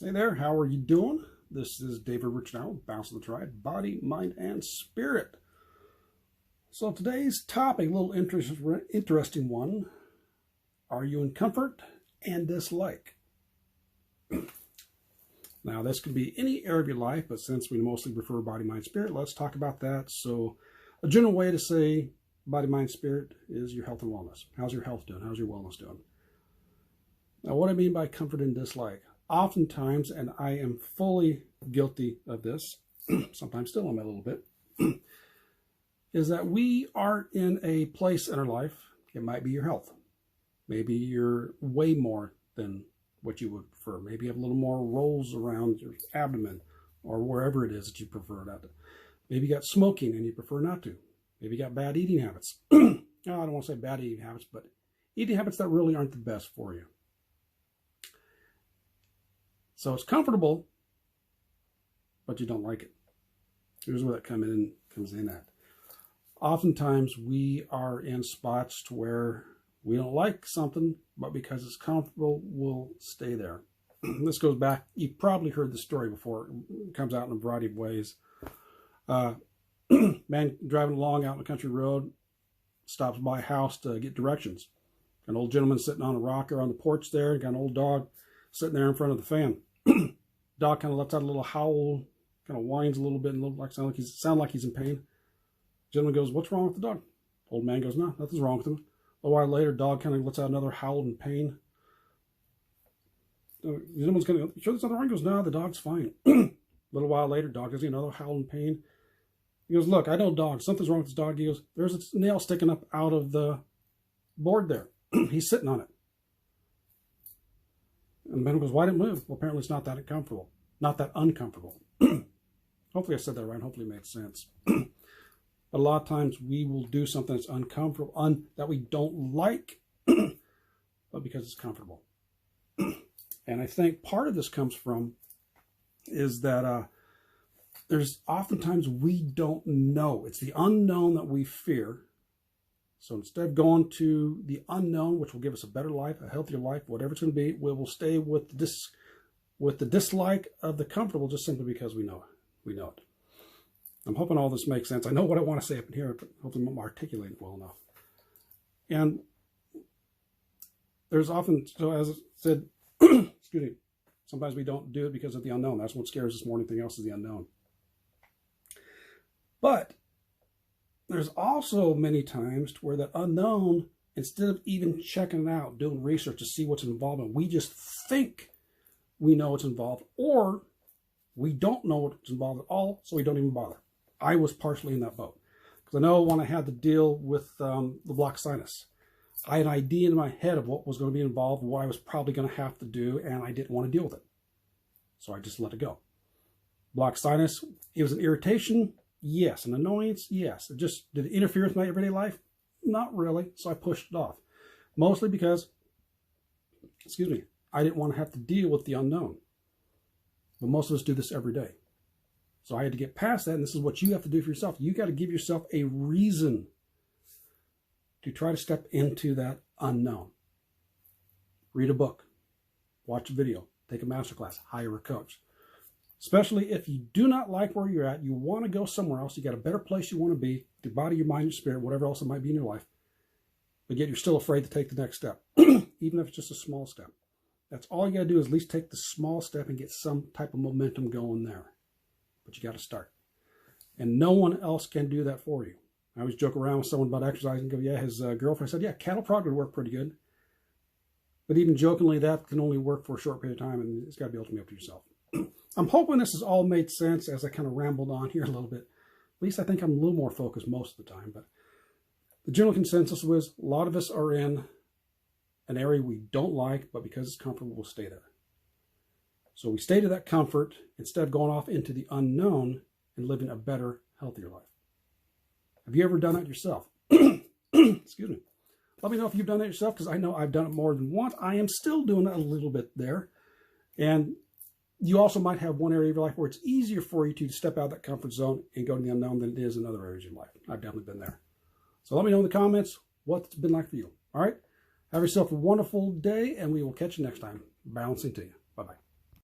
Hey there, how are you doing? This is David Richnow, Balance of the Triad, Body, Mind, and Spirit. So today's topic, a little interesting one. Are you in comfort and dislike? Now, this could be any area of your life, but since we mostly refer body, mind, spirit, let's talk about that. So a general way to say body, mind, spirit is your health and wellness. How's your health doing? How's your wellness doing? Now, what I mean by comfort and dislike, oftentimes, and I am fully guilty of this, sometimes still am a little bit, is that we are in a place in our life, it might be your health. Maybe you're way more than what you would prefer. Maybe you have a little more rolls around your abdomen or wherever it is that you prefer not to. Maybe you got smoking and you prefer not to. Maybe you got bad eating habits. I don't want to say bad eating habits, but eating habits that really aren't the best for you. So it's comfortable, but you don't like it. Here's where that comes in at. Oftentimes we are in spots to where we don't like something, but because it's comfortable, we'll stay there. This goes back, you've probably heard the story before. It comes out in a variety of ways. Man driving along out on a country road, stops by a house to get directions. An old gentleman sitting on a rocker on the porch there, got an old dog sitting there in front of the fan. Dog kind of lets out a little howl, kind of whines a little bit, and sound like he's in pain. Gentleman goes, "What's wrong with the dog?" Old man goes, "No, nothing's wrong with him." A while later, dog kind of lets out another howl in pain. The gentleman's kind of, "You sure there's nothing wrong?" He goes, "No, the dog's fine." A little while later, dog gives you another howl in pain. He goes, "Look, I know dog. Something's wrong with this dog." He goes, "There's a nail sticking up out of the board there." He's sitting on it. And the man goes, "Why didn't it move?" "Well, apparently it's not that uncomfortable." Not that uncomfortable. Hopefully I said that right. Hopefully it made sense. But a lot of times we will do something that's uncomfortable, that we don't like, but because it's comfortable. And I think part of this comes from is that there's oftentimes we don't know. It's the unknown that we fear. So instead of going to the unknown, which will give us a better life, a healthier life, whatever it's going to be, we will stay with the dislike of the comfortable just simply because we know it. We know it. I'm hoping all this makes sense. I know what I want to say up in here, but hopefully I'm articulating it well enough. And there's often, so as I said, excuse me, sometimes we don't do it because of the unknown. That's what scares us more than anything else is the unknown. But there's also many times where that unknown, instead of even checking it out, doing research to see what's involved in, we just think we know what's involved, or we don't know what's involved at all, so we don't even bother. I was partially in that boat. Because I know when I had to deal with the blocked sinus, I had an idea in my head of what was going to be involved, what I was probably going to have to do, and I didn't want to deal with it. So I just let it go. Blocked sinus, it was an irritation, yes. An annoyance, yes. Did it interfere with my everyday life? Not really, so I pushed it off. Mostly because, I didn't want to have to deal with the unknown. But most of us do this every day. So I had to get past that, and this is what you have to do for yourself. You got to give yourself a reason to try to step into that unknown. Read a book, watch a video, take a masterclass, hire a coach. Especially if you do not like where you're at, you want to go somewhere else, you got a better place you want to be, your body, your mind, your spirit, whatever else it might be in your life, but yet you're still afraid to take the next step, even if it's just a small step. That's all you got to do is at least take the small step and get some type of momentum going there. But you got to start. And no one else can do that for you. I always joke around with someone about exercise and go, "Yeah, his girlfriend said, yeah, cattle prod would work pretty good." But even jokingly, that can only work for a short period of time, and it's got to be ultimately up to yourself. I'm hoping this has all made sense as I kind of rambled on here a little bit. At least I think I'm a little more focused most of the time. But the general consensus was a lot of us are in an area we don't like, but because it's comfortable, we'll stay there. So we stay to that comfort instead of going off into the unknown and living a better, healthier life. Have you ever done that yourself? Excuse me. Let me know if you've done that yourself, because I know I've done it more than once. I am still doing it a little bit there. And you also might have one area of your life where it's easier for you to step out of that comfort zone and go to the unknown than it is in other areas of your life. I've definitely been there. So let me know in the comments what it's been like for you. All right? Have yourself a wonderful day, and we will catch you next time. Balancing to you. Bye-bye.